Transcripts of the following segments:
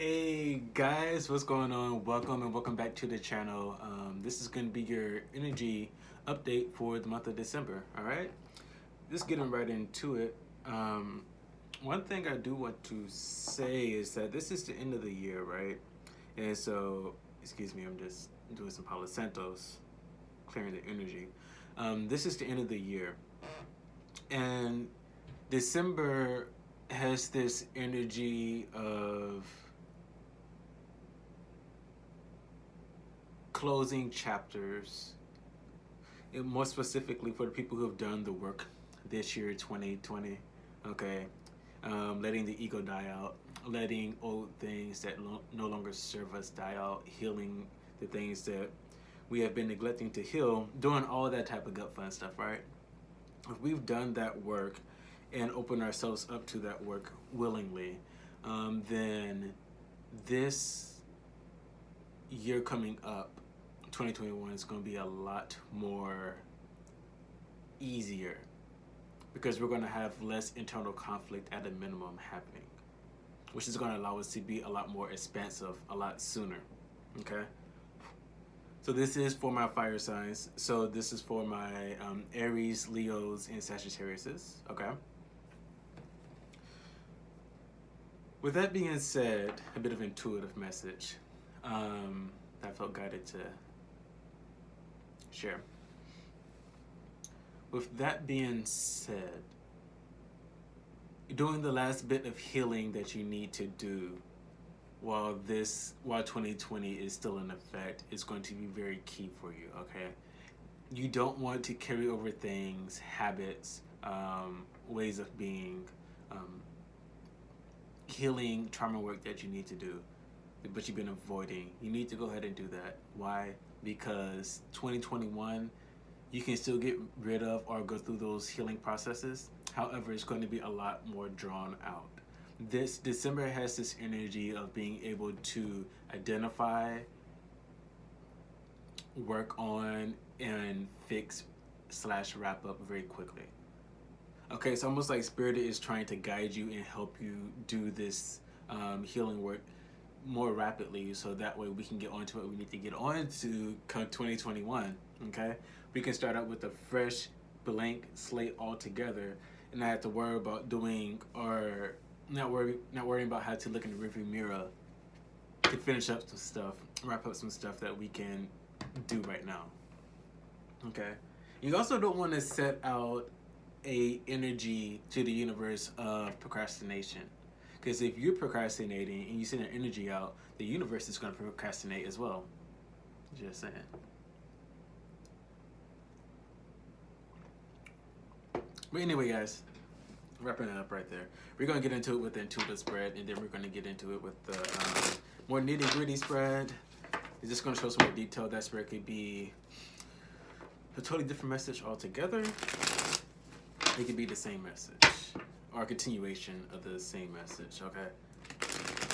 Hey guys, what's going on? Welcome and welcome back to the channel. This is going to be your energy update for the month of December. All right, just getting right into it. One thing I do want to say is that this is the end of the year, right? And so, excuse me, I'm just doing some Palo Santos, clearing the energy. This is the end of the year, and December has this energy of closing chapters, and more specifically for the people who have done the work this year, 2020. Okay, letting the ego die out, letting old things that no longer serve us die out, healing the things that we have been neglecting to heal, doing all that type of gut fun stuff, right? If we've done that work and opened ourselves up to that work willingly, then this year coming up, 2021, is going to be a lot more easier because we're going to have less internal conflict at a minimum happening, which is going to allow us to be a lot more expansive a lot sooner. Okay, so this is for my fire signs. So this is for my Aries, Leos, and Sagittariuses. Okay, with that being said, a bit of intuitive message I felt guided to share. With that being said, doing the last bit of healing that you need to do while 2020 is still in effect is going to be very key for you. Okay, you don't want to carry over things, habits, ways of being, healing, trauma work that you need to do, but you've been avoiding. You need to go ahead and do that. Why? Because 2021, you can still get rid of or go through those healing processes. However, it's going to be a lot more drawn out. This December has this energy of being able to identify, work on, and fix slash wrap up very quickly. Okay, it's almost like Spirit is trying to guide you and help you do this healing work more rapidly, so that way we can get on to what we need to get on to come 2021. Okay, we can start out with a fresh blank slate altogether and not have to worry about doing or not worrying about how to look in the rearview mirror to finish up some stuff, wrap up some stuff that we can do right now. Okay, you also don't want to set out a energy to the universe of procrastination, because if you're procrastinating and you send an energy out, the universe is going to procrastinate as well. Just saying. But anyway, guys, wrapping it up right there. We're going to get into it with the intuitive spread, and then we're going to get into it with the more nitty gritty spread. It's just going to show some more detail. That spread could be a totally different message altogether. It could be the same message or a continuation of the same message. Okay,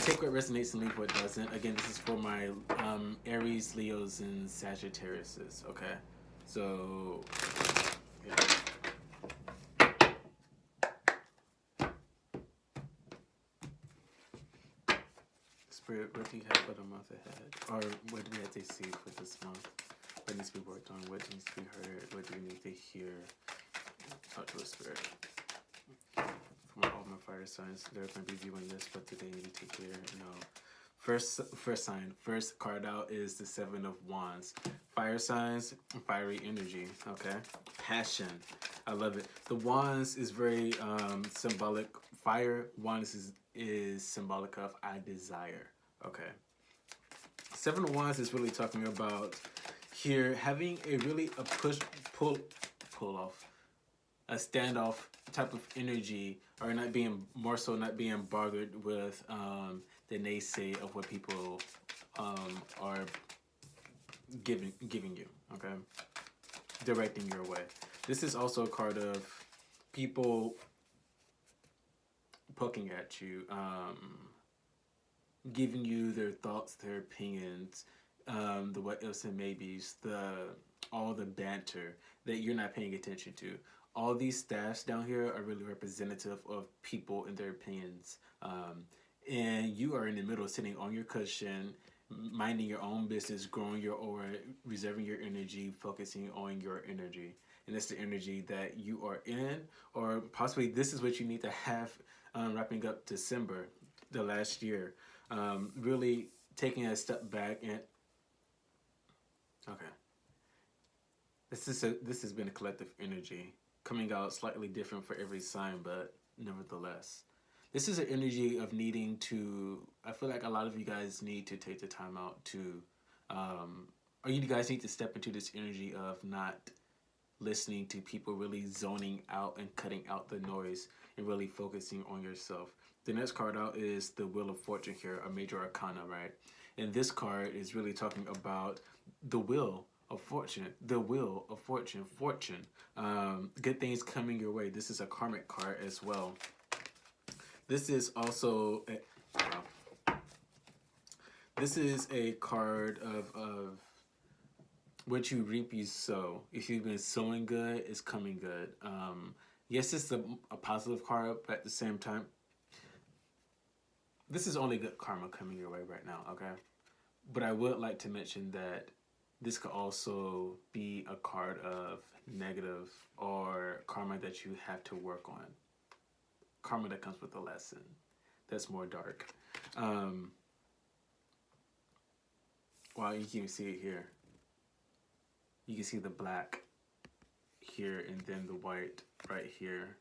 take what resonates and leave what doesn't. Again, this is for my Aries, Leos, and Sagittariuses. Okay, so yeah. Spirit, what do you have for the month ahead, or what do we have to see for this month? What needs to be worked on? What needs to be heard? What do we need to hear? Talk to a spirit. For all my fire signs, they're going to be viewing this, but today need to hear. First sign, first card out is the Seven of Wands. Fire signs, fiery energy. Okay, passion. I love it. The Wands is very symbolic. Fire Wands is symbolic of I desire. Okay. Seven of Wands is really talking about here having a push pull off, a standoff type of energy, or not being bothered with the naysay of what people are giving you. Okay, directing your way. This is also a card of people poking at you, giving you their thoughts, their opinions, the what ifs and maybes, all the banter that you're not paying attention to. All these staffs down here are really representative of people and their opinions, and you are in the middle, sitting on your cushion, minding your own business, growing your aura, reserving your energy, focusing on your energy. And that's the energy that you are in, or possibly this is what you need to have wrapping up December, the last year. Really taking a step back and okay, this has been a collective energy coming out slightly different for every sign, but nevertheless, this is an energy of needing to. I feel like a lot of you guys need to take the time out to, or you guys need to step into this energy of not listening to people, really zoning out and cutting out the noise and really focusing on yourself. The next card out is the Wheel of Fortune here, a major arcana, right? And this card is really talking about the wheel of fortune, the wheel of fortune, fortune, good things coming your way. This is a karmic card as well. This is also this is a card of what you reap, you sow. If you've been sowing good, it's coming good. Yes, it's a positive card, but at the same time, this is only good karma coming your way right now, okay? But I would like to mention that this could also be a card of negative or karma that you have to work on. Karma that comes with a lesson that's more dark. Well, you can see it here. You can see the black here and then the white right here.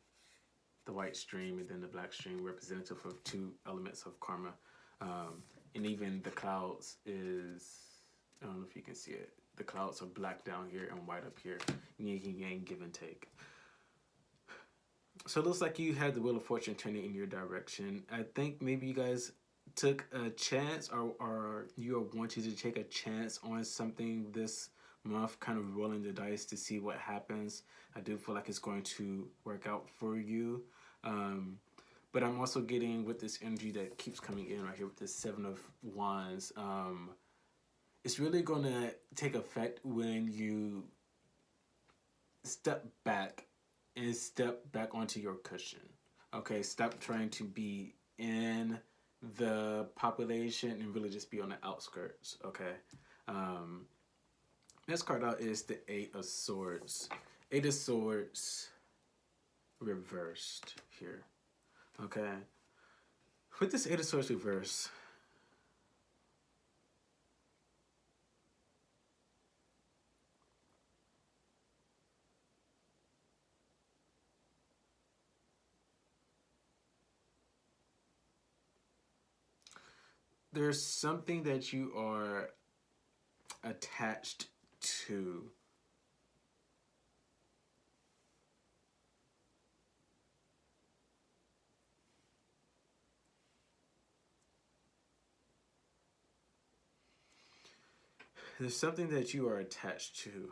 The white stream and then the black stream, representative of two elements of karma. And even the clouds is, I don't know if you can see it. The clouds are black down here and white up here. Yin and yang, give and take. So it looks like you had the Wheel of Fortune turning in your direction. I think maybe you guys took a chance or you are wanting to take a chance on something this month, kind of rolling the dice to see what happens. I do feel like it's going to work out for you. But I'm also getting with this energy that keeps coming in right here with this Seven of Wands. It's really going to take effect when you step back and step back onto your cushion. Okay, stop trying to be in the population and really just be on the outskirts. Okay. Next card out is the Eight of Swords. Eight of Swords reversed here. Okay. With this Eight of Swords reverse, there's something that you are attached to. There's something that you are attached to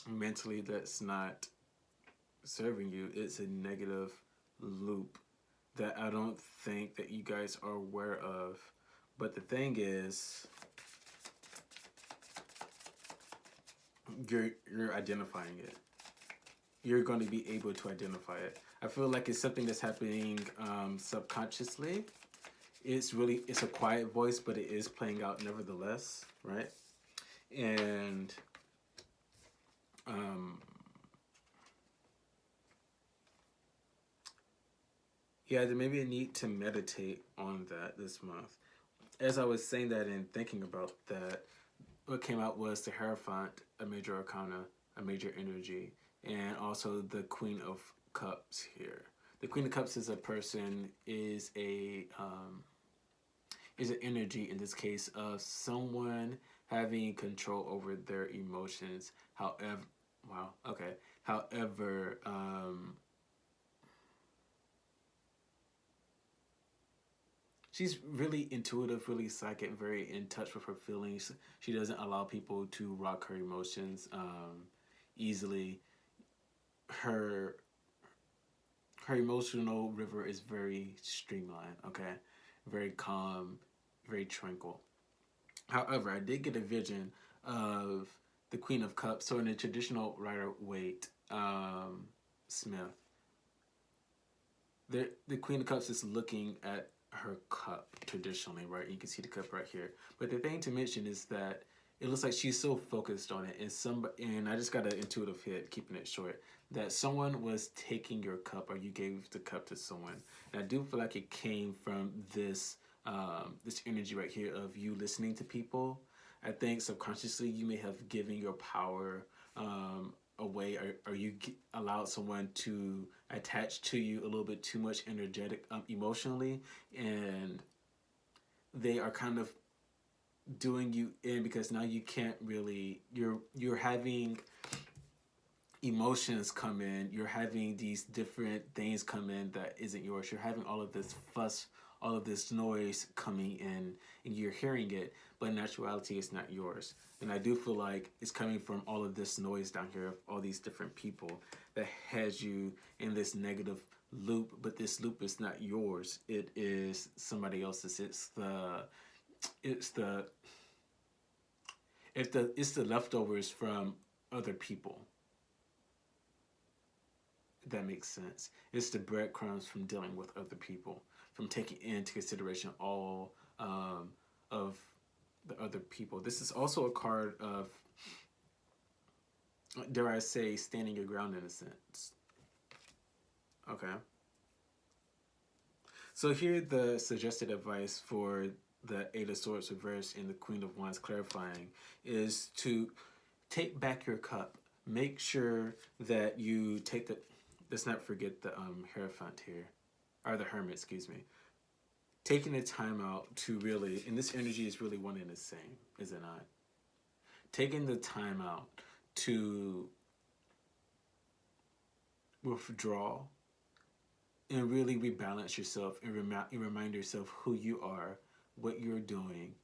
mentally that's not serving you. It's a negative loop that I don't think that you guys are aware of. But the thing is, you're identifying it. You're going to be able to identify it. I feel like it's something that's happening subconsciously. It's a quiet voice, but it is playing out nevertheless, right? And yeah, there may be a need to meditate on that this month. As I was saying that and thinking about that, what came out was the Hierophant, a major arcana, a major energy, and also the Queen of Cups here. The Queen of Cups is a person, is an energy in this case of someone having control over their emotions. However, wow, okay. However, she's really intuitive, really psychic, very in touch with her feelings. She doesn't allow people to rock her emotions easily. Her emotional river is very streamlined, okay? Very calm, very tranquil. However, I did get a vision of the Queen of Cups. So in the traditional Rider-Waite Smith, the Queen of Cups is looking at her cup traditionally, right? You can see the cup right here. But the thing to mention is that it looks like she's so focused on it, and I just got an intuitive hit, keeping it short, that someone was taking your cup, or you gave the cup to someone. And I do feel like it came from this this energy right here of you listening to people. I think subconsciously you may have given your power away, or you allowed someone to attach to you a little bit too much energetic emotionally, and they are kind of doing you in, because now you can't really, you're having emotions come in, you're having these different things come in that isn't yours, you're having all of this fuss, all of this noise coming in, and you're hearing it, but in actuality it's not yours. And I do feel like it's coming from all of this noise down here of all these different people that has you in this negative loop, but this loop is not yours, it is somebody else's. It's the leftovers from other people. If that makes sense. It's the breadcrumbs from dealing with other people, from taking into consideration all of the other people. This is also a card of, dare I say, standing your ground in a sense. Okay. So here the suggested advice for the Eight of Swords reversed and the Queen of Wands clarifying is to take back your cup. Make sure that you take the, let's not forget the Hierophant here, or the Hermit, excuse me. Taking the time out to really, and this energy is really one and the same, is it not? Taking the time out to withdraw and really rebalance yourself and remind yourself who you are, what you're doing,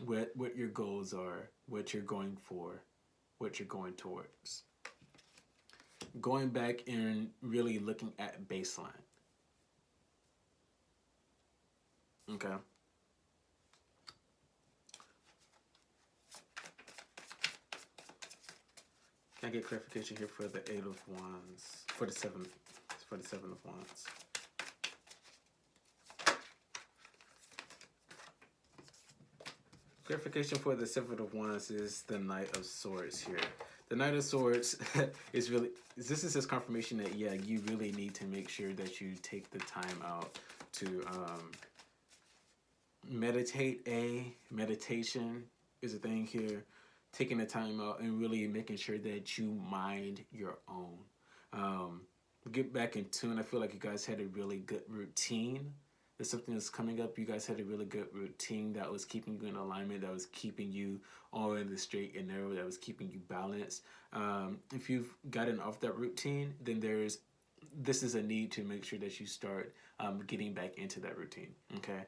what your goals are, what you're going for, what you're going towards. Going back and really looking at baseline. Okay. Can I get clarification here for the Eight of Wands, for the Seven of Wands? Clarification for the Seven of Wands is the Knight of Swords here. The Knight of Swords is really, this is his confirmation that, yeah, you really need to make sure that you take the time out to meditate. Meditation is a thing here. Taking the time out and really making sure that you mind your own. Get back in tune. I feel like you guys had a really good routine. There's something that's coming up. You guys had a really good routine that was keeping you in alignment, that was keeping you on the straight and narrow, that was keeping you balanced. If you've gotten off that routine, then this is a need to make sure that you start getting back into that routine, okay?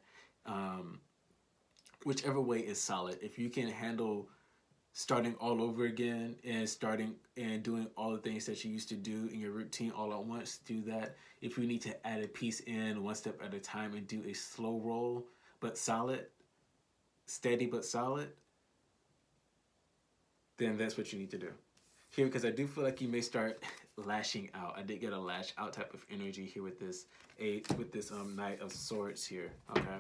Whichever way is solid. If you can handle starting all over again and starting and doing all the things that you used to do in your routine all at once, do that. If you need to add a piece in one step at a time and do a slow roll but solid, steady but solid, then that's what you need to do here, because I do feel like you may start lashing out. I did get a lash out type of energy here with this Knight of Swords here. Okay,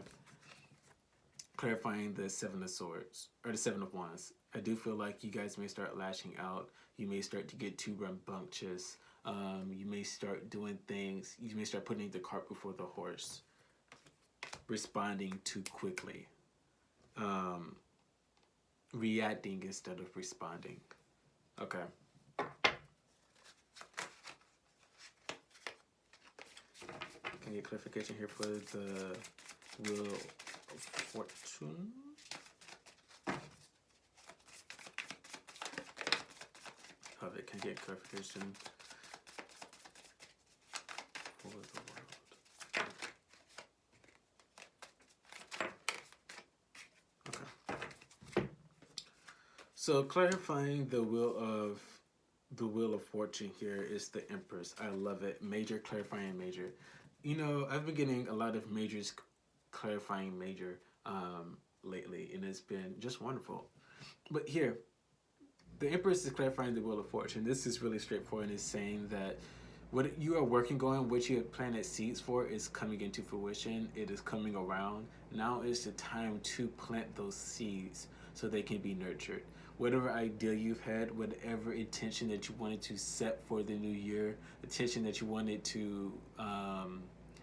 clarifying the Seven of Swords, or the Seven of Wands. I do feel like you guys may start lashing out. You may start to get too rambunctious. You may start doing things. You may start putting the cart before the horse. Responding too quickly. Reacting instead of responding. Okay. Can I get clarification here for the Wheel of Fortune? Of it. Can I get clarification for the world? Okay. So clarifying the Wheel of Fortune here is the Empress. I love it. Major clarifying major. You know, I've been getting a lot of majors clarifying major lately, and it's been just wonderful. But here, the Empress is clarifying the Wheel of Fortune. This is really straightforward, and is saying that What you are working on, what you have planted seeds for, is coming into fruition. It is coming around. Now is the time to plant those seeds so they can be nurtured. Whatever idea you've had, whatever intention that you wanted to set for the new year, intention that you wanted to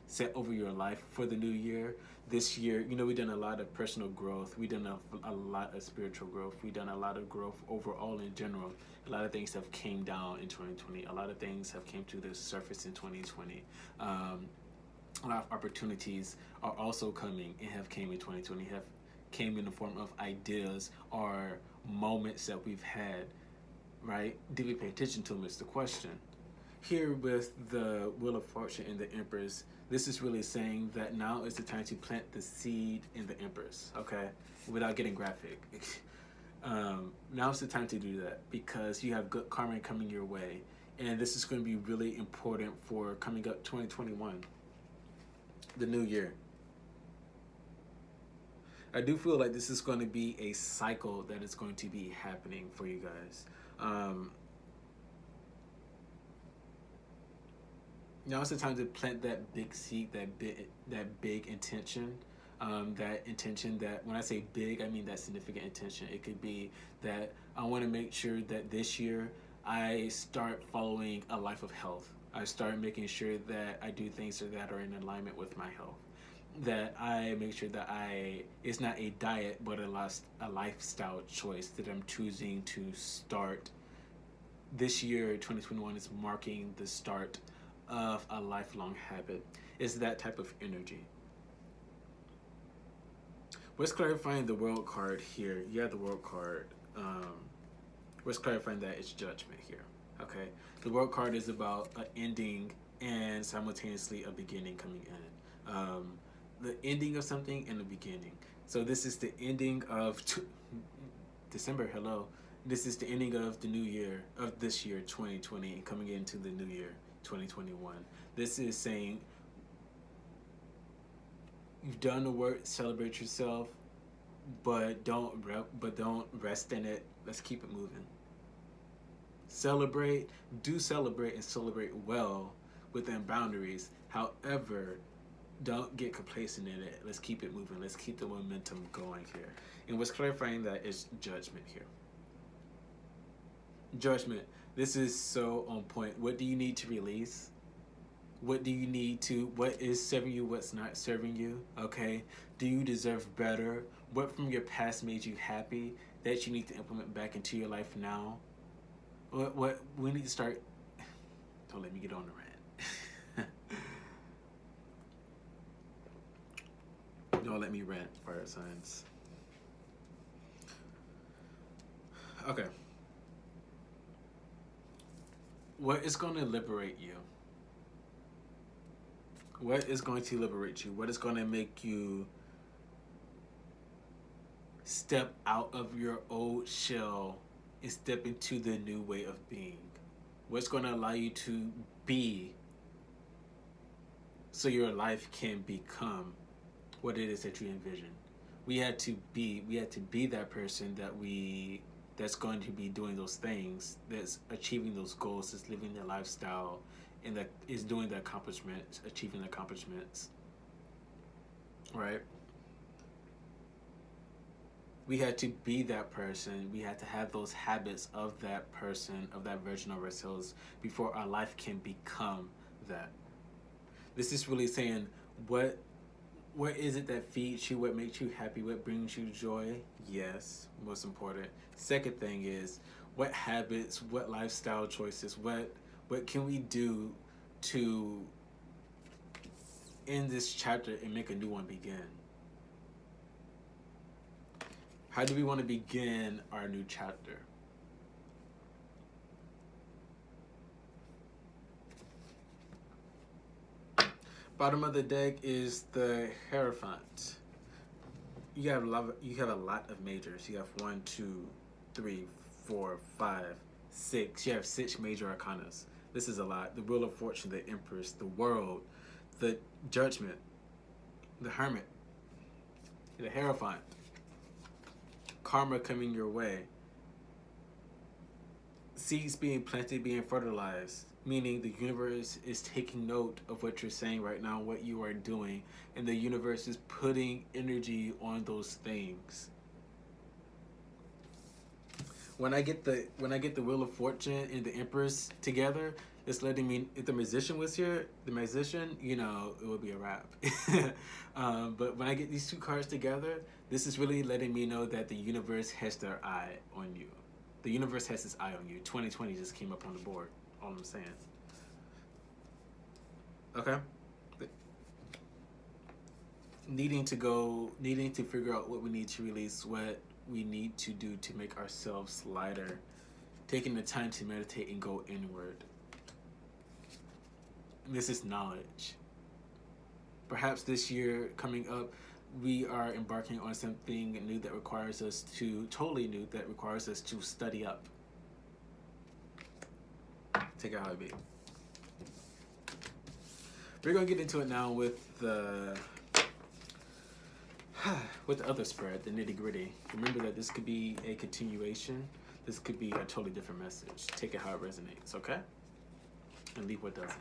set over your life for the new year, this year, we've done a lot of personal growth. We've done a lot of spiritual growth. We've done a lot of growth overall in general. A lot of things have came down in 2020. A lot of things have came to the surface in 2020. A lot of opportunities are also coming and have came in 2020, have came in the form of ideas or moments that we've had, right? Did we pay attention to them is the question. Here with the Wheel of Fortune and the Empress, this is really saying that now is the time to plant the seed in the Empress, okay? Without getting graphic. Now is the time to do that because you have good karma coming your way. And this is going to be really important for coming up 2021, the new year. I do feel like this is going to be a cycle that is going to be happening for you guys. Now it's the time to plant that big seed, that big intention. That intention that, when I say big, I mean that significant intention. It could be that I want to make sure that this year I start following a life of health. I start making sure that I do things that are in alignment with my health. That I make sure that it's not a diet, but a lifestyle choice that I'm choosing to start. This year, 2021, is marking the start of a lifelong habit. It's that type of energy. What's clarifying the World card here? You have the World card. What's clarifying that it's Judgment here. Okay, the World card is about an ending and simultaneously a beginning coming in. The ending of something and the beginning. So this is the ending of December. Hello. This is the ending of the new year, of this year 2020, and coming into the new year 2021. This is saying you've done the work, celebrate yourself, but don't rest in it. Let's keep it moving. Celebrate, and celebrate well within boundaries. However, don't get complacent in it. Let's keep it moving. Let's keep the momentum going here. And what's clarifying that is Judgment here. Judgment. This is so on point. What do you need to release? What is serving you, what's not serving you? Okay? Do you deserve better? What from your past made you happy that you need to implement back into your life now? What we need to start. Don't let me get on the rant. Don't let me rant, fire signs. Okay. What is going to liberate you? What is going to liberate you? What is going to make you step out of your old shell and step into the new way of being? What's going to allow you to be so your life can become what it is that you envision? We had to be that person that's going to be doing those things, that's achieving those goals, that's living their lifestyle, and that is doing the accomplishments, achieving the accomplishments, right? We had to be that person. We had to have those habits of that person, of that version of ourselves, before our life can become that. This is really saying, what is it that feeds you? What makes you happy? What brings you joy? Yes, most important. Second thing is, what habits, what lifestyle choices, what can we do to end this chapter and make a new one begin? How do we want to begin our new chapter? Bottom of the deck is the Hierophant. You have a lot of majors. You have 1, 2, 3, 4, 5, 6. You have 6 major arcanas. This is a lot. The Wheel of Fortune, the Empress, the World, the Judgment, the Hermit, the Hierophant, karma coming your way, seeds being planted, being fertilized, meaning the universe is taking note of what you're saying right now, what you are doing, and the universe is putting energy on those things. When I get the Wheel of Fortune and the Empress together, it's letting me, if the Magician was here, the Magician, you know, it would be a wrap. But when I get these two cards together, this is really letting me know that the universe has their eye on you. The universe has its eye on you. 2020 just came up on the board. All I'm saying. Okay. Needing to figure out what we need to release, what we need to do to make ourselves lighter. Taking the time to meditate and go inward. This is knowledge. Perhaps this year coming up, we are embarking on something new that requires us to, totally new, that requires us to study up. Take it how it be. We're going to get into it now with the other spread, the nitty gritty. Remember that this could be a continuation. This could be a totally different message. Take it how it resonates, okay? And leave what doesn't.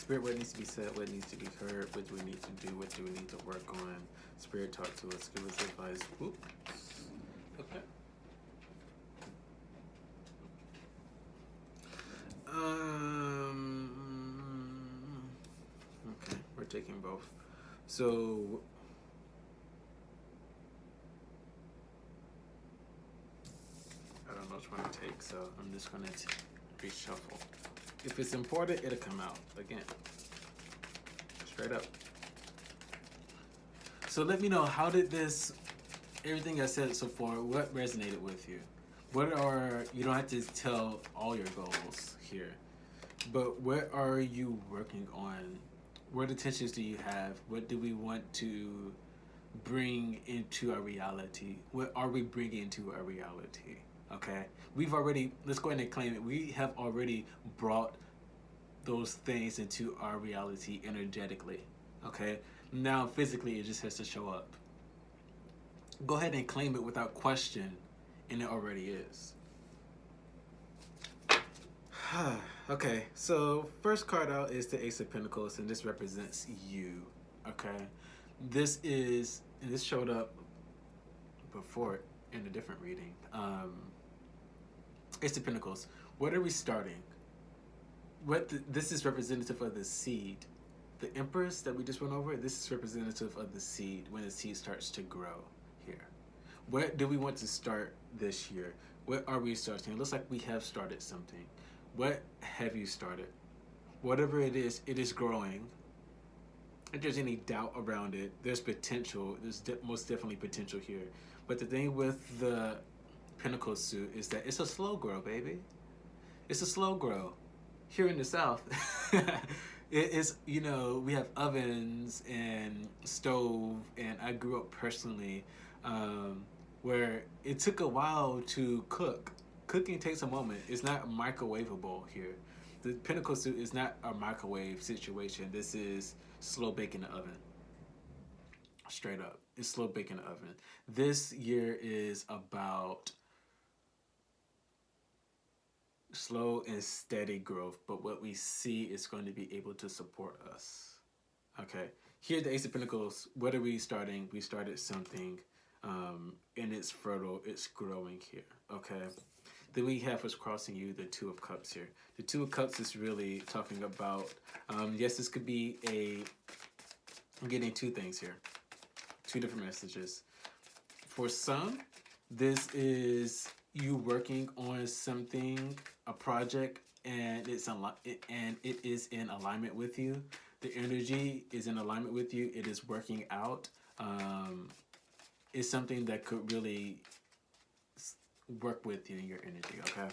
Spirit, what needs to be said, what needs to be heard, what do we need to do, what do we need to work on? Spirit, talk to us, give us advice. Oops. Okay. Okay, we're taking both. So I don't know which one to take, so I'm just gonna reshuffle. If it's important, it'll come out again. Straight up. So let me know, how did this, everything I said so far, what resonated with you? What are, you don't have to tell all your goals here, but what are you working on? What intentions do you have? What do we want to bring into our reality? What are we bringing into our reality? Okay, we've already, let's go ahead and claim it. We have already brought those things into our reality energetically. Okay, now physically it just has to show up. Go ahead and claim it without question, and it already is. Okay, so first card out is the Ace of Pentacles, and this represents you. Okay, this is, and this showed up before in a different reading. Ace of Pentacles. What are we starting? This is representative of the seed. The Empress that we just went over, this is representative of the seed, when the seed starts to grow here. What do we want to start this year? What are we starting? It looks like we have started something. What have you started? Whatever it is growing. If there's any doubt around it, there's potential. There's most definitely potential here. But the thing with the Pentacle suit is that it's a slow grow, baby. It's a slow grow. Here in the South, it is, you know, we have ovens and stove, and I grew up personally where it took a while to cook. Cooking takes a moment. It's not microwavable here. The Pentacle suit is not a microwave situation. This is slow bake in the oven. Straight up. It's slow bake in the oven. This year is about slow and steady growth, but what we see is going to be able to support us. Okay, here the Ace of Pentacles, what are we starting? We started something, and it's fertile, it's growing here. Okay, then we have what's crossing you, the Two of Cups here. The Two of Cups is really talking about, yes, this could be I'm getting two things here, two different messages. For some, this is you working on something, a project, and it is in alignment with you. The energy is in alignment with you. It is working out. It's something that could really work with you and your energy. Okay.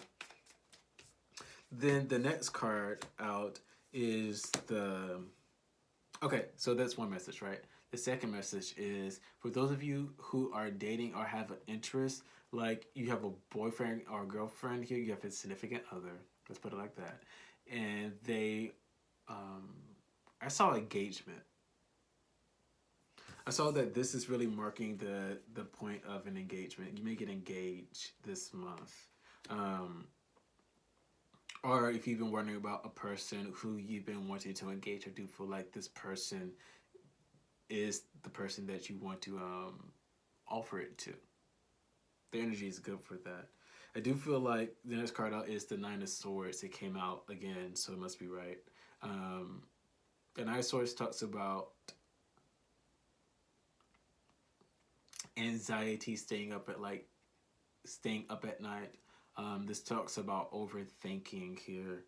Then the next card out is the... Okay, so that's one message, right? The second message is for those of you who are dating or have an interest, like you have a boyfriend or a girlfriend here, you have a significant other, let's put it like that, and um, I saw engagement. I saw that this is really marking the point of an engagement. You may get engaged this month. Um, or if you've been wondering about a person who you've been wanting to engage or do feel like this person is the person that you want to offer it to. The energy is good for that. I do feel like the next card out is the Nine of Swords. It came out again, so it must be right. The Nine of Swords talks about anxiety, staying up at night. This talks about overthinking here.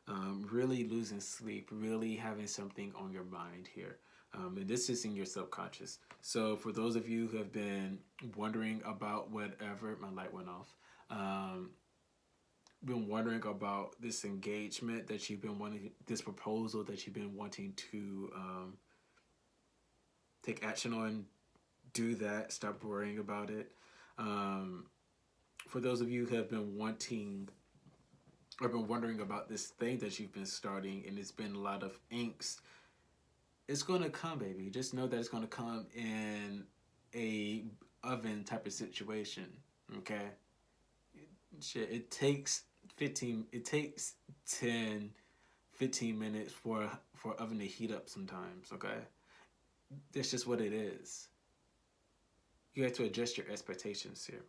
Really losing sleep, really having something on your mind here. And this is in your subconscious. So for those of you who have been wondering about whatever, my light went off. Been wondering about this engagement that you've been wanting, this proposal that you've been wanting to take action on, do that. Stop worrying about it. For those of you who have been wanting or been wondering about this thing that you've been starting and it's been a lot of angst, it's going to come, baby. Just know that it's going to come in a oven type of situation, okay? Shit, it takes 10, 15 minutes for oven to heat up sometimes, okay? That's just what it is. You have to adjust your expectations here.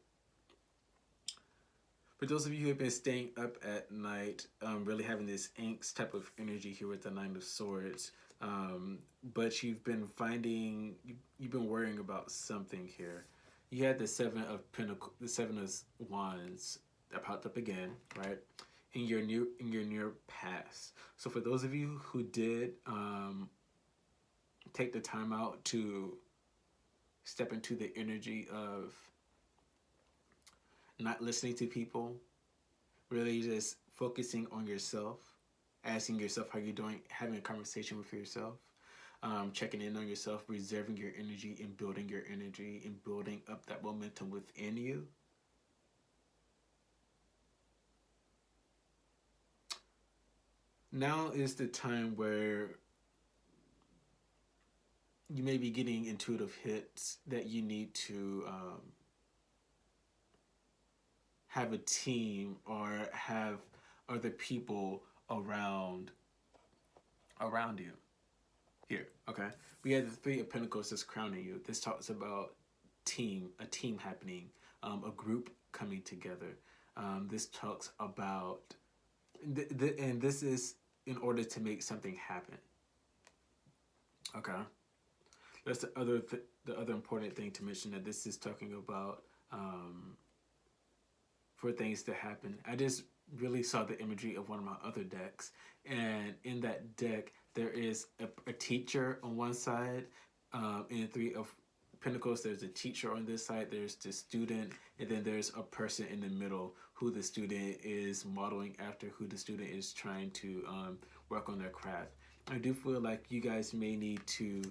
For those of you who have been staying up at night, really having this angst type of energy here with the Nine of Swords, but you've been worrying about something here. You had the Seven of Pentacles, the Seven of Wands that popped up again, right? In your near past. So for those of you who did take the time out to step into the energy of not listening to people, really just focusing on yourself, asking yourself how you're doing, having a conversation with yourself, checking in on yourself, reserving your energy and building your energy and building up that momentum within you. Now is the time where you may be getting intuitive hits that you need to have a team or have other people around you. Here, okay? We have the Three of Pentacles that's crowning you. This talks about a team happening, a group coming together. This talks about, and this is in order to make something happen. Okay? That's the other important thing to mention, that this is talking about for things to happen. I just really saw the imagery of one of my other decks, and in that deck there is a teacher on one side. In Three of Pentacles, there's a teacher on this side, there's the student, and then there's a person in the middle who the student is modeling after, who the student is trying to work on their craft. I do feel like you guys may need to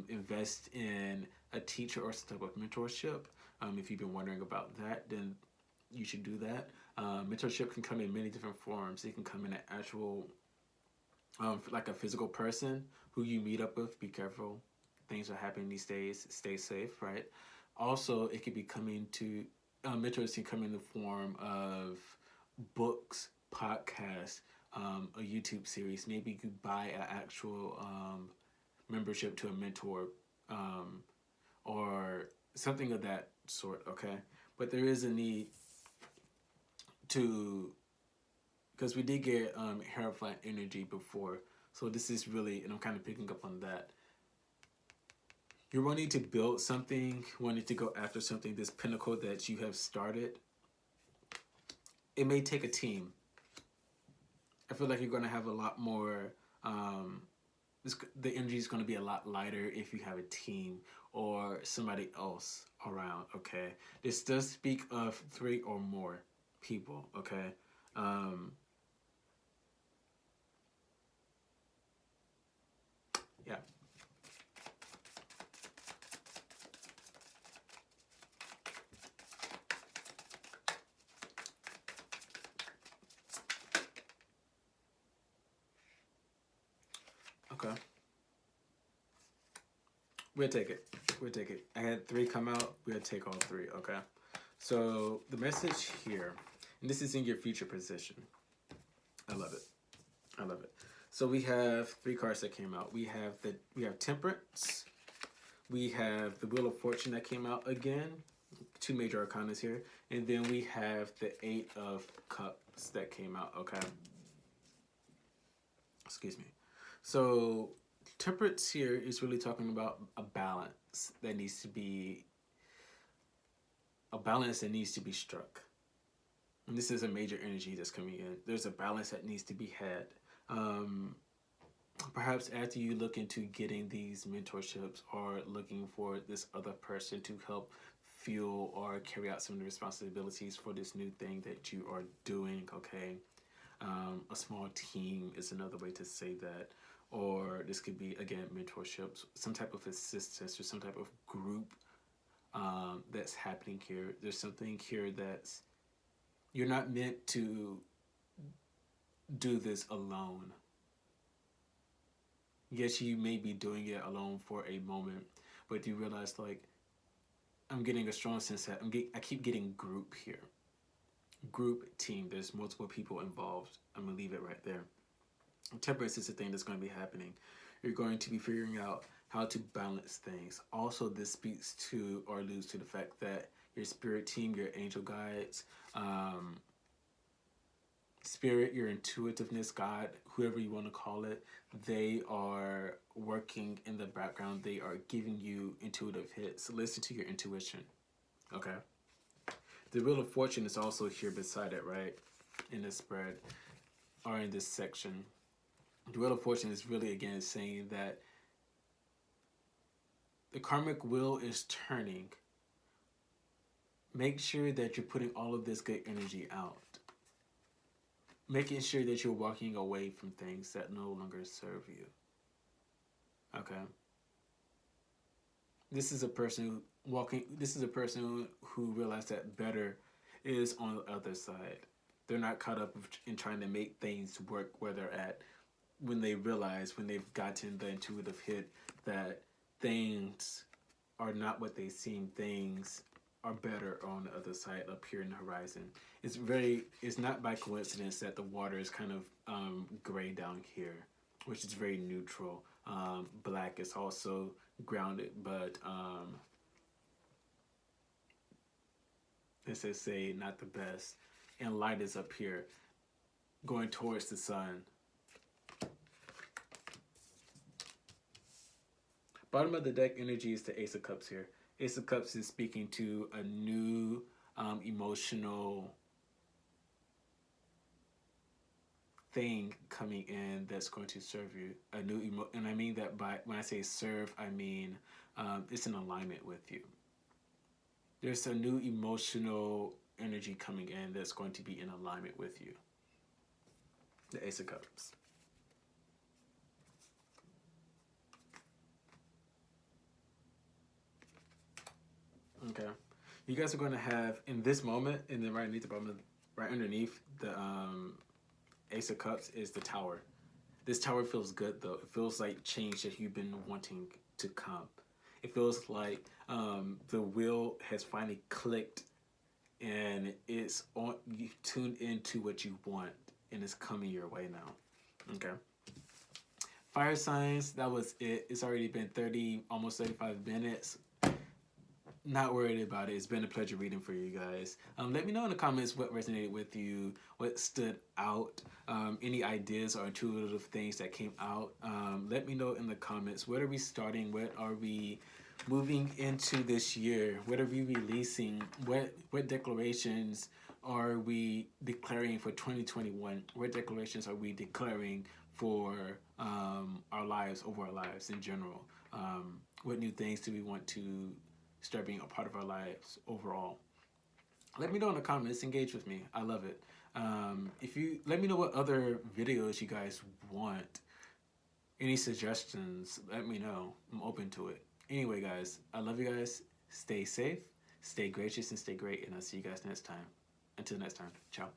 invest in a teacher or some type of mentorship. If you've been wondering about that, then you should do that. Mentorship can come in many different forms. It can come in an actual, like a physical person who you meet up with. Be careful. Things are happening these days. Stay safe, right? Also, it could be coming to, mentors can come in the form of books, podcasts, a YouTube series. Maybe you could buy an actual membership to a mentor or something of that sort, okay? But there is a need to, because we did get Hierophant energy before, so this is really, and I'm kind of picking up on that. You're wanting to build something, wanting to go after something, this pinnacle that you have started. It may take a team. I feel like you're going to have a lot more, the energy is going to be a lot lighter if you have a team or somebody else around, okay? This does speak of 3 or more people, okay? Yeah. Okay. We'll take it. We'll take it. I had 3 come out. We'll take all 3. Okay. So the message here, and this is in your future position. I love it. I love it. So we have 3 cards that came out. We have Temperance. We have the Wheel of Fortune that came out again. 2 major arcanas here. And then we have the 8 of Cups that came out. Okay. Excuse me. So Temperance here is really talking about a balance that needs to be struck. And this is a major energy that's coming in. There's a balance that needs to be had. Perhaps after you look into getting these mentorships or looking for this other person to help fuel or carry out some of the responsibilities for this new thing that you are doing, okay? A small team is another way to say that. Or this could be, again, mentorships, some type of assistance or some type of group that's happening here. There's something here that's, you're not meant to do this alone. Yes, you may be doing it alone for a moment, but you realize, like, I'm getting a strong sense that I keep getting group here. Group, team, there's multiple people involved. I'm going to leave it right there. Temperance is the thing that's going to be happening. You're going to be figuring out how to balance things. Also, this speaks to or alludes to the fact that your spirit team, your angel guides, spirit, your intuitiveness, God, whoever you want to call it, they are working in the background. They are giving you intuitive hits. Listen to your intuition. Okay. The Wheel of Fortune is also here beside it, right? In this spread or in this section. The Wheel of Fortune is really, again, saying that the karmic wheel is turning. Make sure that you're putting all of this good energy out. Making sure that you're walking away from things that no longer serve you. Okay? This is a person who realized that better is on the other side. They're not caught up in trying to make things work where they're at. When they realize, when they've gotten the intuitive hit that things are not what they seem, things are better on the other side up here in the horizon. It's not by coincidence that the water is kind of gray down here, which is very neutral. Black is also grounded, but as they say, not the best. And light is up here, going towards the sun. Bottom of the deck energy is the Ace of Cups here. Ace of Cups is speaking to a new emotional thing coming in that's going to serve you. And I mean that by, when I say serve, I mean it's in alignment with you. There's a new emotional energy coming in that's going to be in alignment with you. The Ace of Cups. Okay. You guys are going to have, in this moment, and then right underneath the Ace of Cups is the Tower. This Tower feels good, though. It feels like change that you've been wanting to come. It feels like the wheel has finally clicked and it's on. You've tuned into what you want and it's coming your way now. Okay. Fire signs, that was it. It's already been almost 35 minutes. Not worried about it. It's been a pleasure reading for you guys. Let me know in the comments what resonated with you, what stood out, any ideas or intuitive things that came out. Let me know in the comments. What are we starting? What are we moving into this year? What are we releasing? What declarations are we declaring for 2021? What declarations are we declaring for our lives, over our lives in general? What new things do we want to start being a part of our lives overall? Let me know in the comments. Engage with me. I love it. If you let me know what other videos you guys want Any suggestions, let me know. I'm open to it. Anyway, guys, I love you guys. Stay safe, stay gracious, and stay great. And I'll see you guys next time. Until next time, ciao.